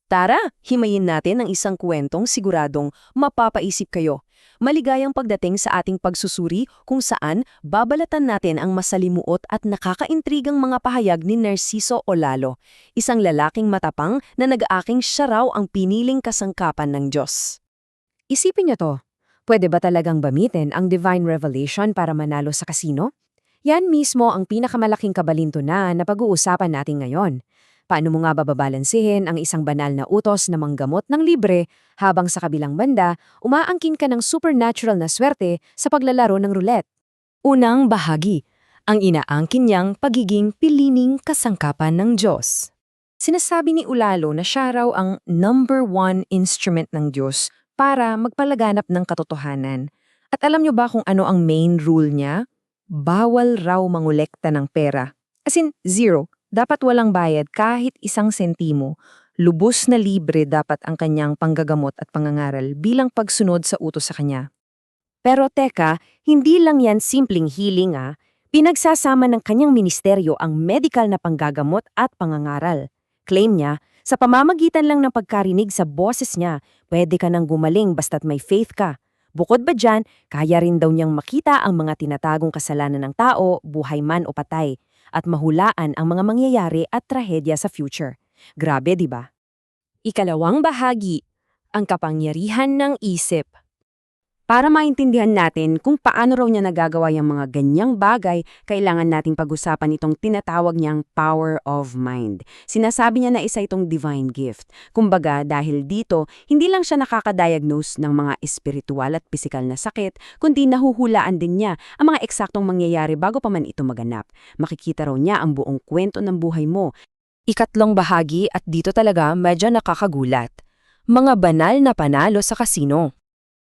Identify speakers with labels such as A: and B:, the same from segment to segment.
A: Tara, himayin natin ang isang kwentong siguradong mapapaisip kayo. Maligayang pagdating sa ating pagsusuri kung saan babalatan natin ang masalimuot at nakakaintrigang mga pahayag ni Narciso Olalo, isang lalaking matapang na nag-aaking siya raw ang piniling kasangkapan ng Diyos.
B: Isipin niyo to, pwede ba talagang gamitin ang divine revelation para manalo sa kasino? Yan mismo ang pinakamalaking kabalintunan na pag-uusapan natin ngayon. Paano mo nga bababalansihin ang isang banal na utos na manggamot ng libre habang sa kabilang banda, umaangkin ka ng supernatural na swerte sa paglalaro ng roulette?
C: Unang bahagi, ang inaangkin niyang pagiging pilining kasangkapan ng Diyos. Sinasabi ni Olalo na siya raw ang number one instrument ng Diyos para magpalaganap ng katotohanan. At alam niyo ba kung ano ang main rule niya? Bawal raw mangolekta ng pera. As in, zero. Dapat walang bayad kahit isang sentimo. Lubos na libre dapat ang kanyang panggagamot at pangangaral bilang pagsunod sa utos sa kanya.
B: Pero teka, hindi lang yan simpleng healing Pinagsasama ng kanyang ministeryo ang medical na panggagamot at pangangaral. Claim niya, sa pamamagitan lang ng pagkarinig sa boses niya, pwede ka nang gumaling basta't may faith ka. Bukod ba dyan, kaya rin daw niyang makita ang mga tinatagong kasalanan ng tao, buhay man o patay, at mahulaan ang mga mangyayari at trahedya sa future. Grabe, di ba?
C: Ikalawang bahagi, ang kapangyarihan ng isip.
B: Para maintindihan natin kung paano raw niya nagagawa yung mga ganyang bagay, kailangan nating pag-usapan itong tinatawag niyang power of mind. Sinasabi niya na isa itong divine gift. Kumbaga, dahil dito, hindi lang siya nakakadiagnose ng mga espiritual at pisikal na sakit, kundi nahuhulaan din niya ang mga eksaktong mangyayari bago pa man ito maganap. Makikita raw niya ang buong kwento ng buhay mo.
C: Ikatlong bahagi at dito talaga medyo nakakagulat. Mga banal na panalo sa kasino.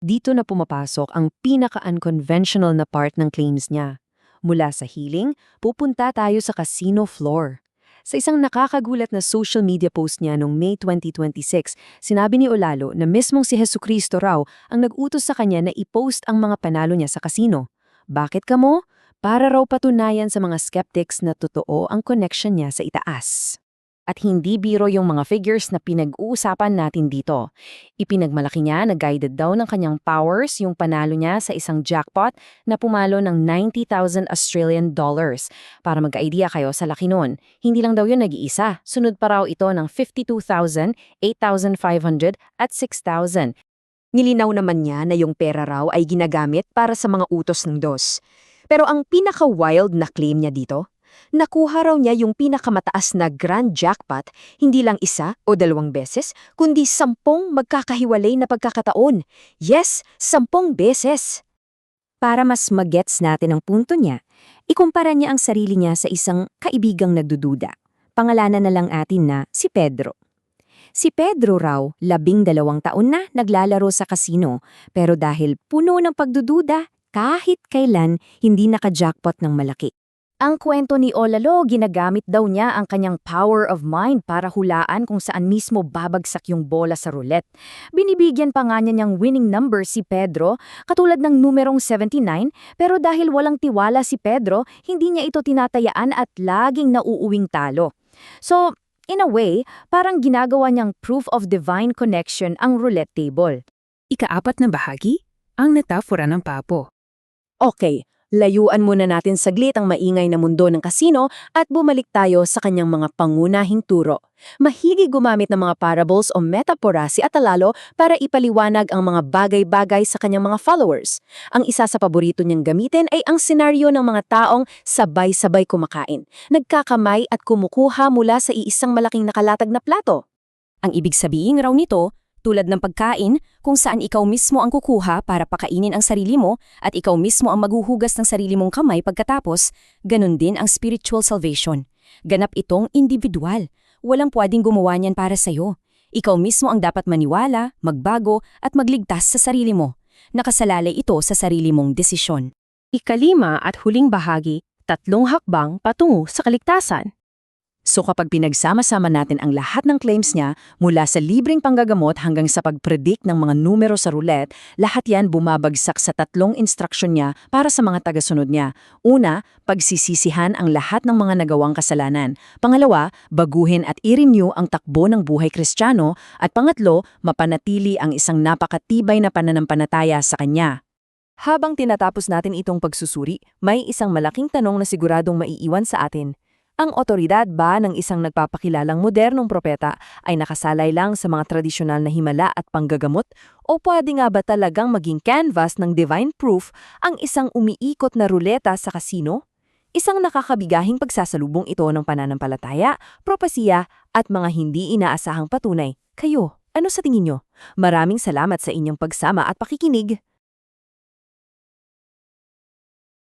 B: Dito na pumapasok ang pinaka-unconventional na part ng claims niya. Mula sa healing, pupunta tayo sa casino floor. Sa isang nakakagulat na social media post niya noong May 2026, sinabi ni Olalo na mismong si Jesucristo raw ang nag-utos sa kanya na i-post ang mga panalo niya sa casino. Bakit kamo? Para raw patunayan sa mga skeptics na totoo ang connection niya sa itaas. At hindi biro yung mga figures na pinag-uusapan natin dito. Ipinagmalaki niya na guided daw ng kanyang powers yung panalo niya sa isang jackpot na pumalo ng 90,000 Australian dollars. Para magka-idea kayo sa laki nun, hindi lang daw yun nag-iisa. Sunod pa raw ito ng 52,000, 8,500 at 6,000. Nilinaw naman niya na yung pera raw ay ginagamit para sa mga utos ng Diyos. Pero ang pinaka-wild na claim niya dito, nakuha raw niya yung pinakamataas na grand jackpot, hindi lang isa o dalawang beses, kundi 10 magkakahiwalay na pagkakataon. Yes, 10 beses! Para mas magets natin ang punto niya, ikumpara niya ang sarili niya sa isang kaibigang nagdududa. Pangalanan na lang atin na si Pedro. Si Pedro raw, 12 taon na naglalaro sa kasino, pero dahil puno ng pagdududa, kahit kailan hindi naka-jackpot ng malaki. Ang kwento ni Olalo, ginagamit daw niya ang kanyang power of mind para hulaan kung saan mismo babagsak yung bola sa roulette. Binibigyan pa nga niya niyang winning number si Pedro, katulad ng numerong 79, pero dahil walang tiwala si Pedro, hindi niya ito tinatayaan at laging nauuwing talo. So, in a way, parang ginagawa niyang proof of divine connection ang roulette table.
D: Ikaapat na bahagi, ang metafora ng papo.
A: Okay, layuan muna natin saglit ang maingay na mundo ng kasino at bumalik tayo sa kanyang mga pangunahing turo. Mahigi gumamit ng mga parables o metapora si Olalo para ipaliwanag ang mga bagay-bagay sa kanyang mga followers. Ang isa sa paborito niyang gamitin ay ang senaryo ng mga taong sabay-sabay kumakain, nagkakamay at kumukuha mula sa iisang malaking nakalatag na plato.
C: Ang ibig sabihin raw nito, tulad ng pagkain, kung saan ikaw mismo ang kukuha para pakainin ang sarili mo at ikaw mismo ang maghuhugas ng sarili mong kamay pagkatapos, ganun din ang spiritual salvation. Ganap itong individual. Walang pwedeng gumawa niyan para sa'yo. Ikaw mismo ang dapat maniwala, magbago at magligtas sa sarili mo. Nakasalalay ito sa sarili mong desisyon.
D: Ikalima at huling bahagi, 3 hakbang patungo sa kaligtasan.
A: So kapag pinagsama-sama natin ang lahat ng claims niya, mula sa libreng panggagamot hanggang sa pag-predict ng mga numero sa roulette, lahat yan bumabagsak sa 3 instruksyon niya para sa mga tagasunod niya. Una, pagsisisihan ang lahat ng mga nagawang kasalanan. Pangalawa, baguhin at i-renew ang takbo ng buhay Kristiyano. At pangatlo, mapanatili ang isang napakatibay na pananampalataya sa kanya.
B: Habang tinatapos natin itong pagsusuri, may isang malaking tanong na siguradong maiiwan sa atin. Ang otoridad ba ng isang nagpapakilalang modernong propeta ay nakasalay lang sa mga tradisyonal na himala at panggagamot o pwede nga ba talagang maging canvas ng divine proof ang isang umiikot na ruleta sa kasino? Isang nakakabigahing pagsasalubong ito ng pananampalataya, propesiya at mga hindi inaasahang patunay. Kayo, ano sa tingin nyo? Maraming salamat sa inyong pagsama at pakikinig.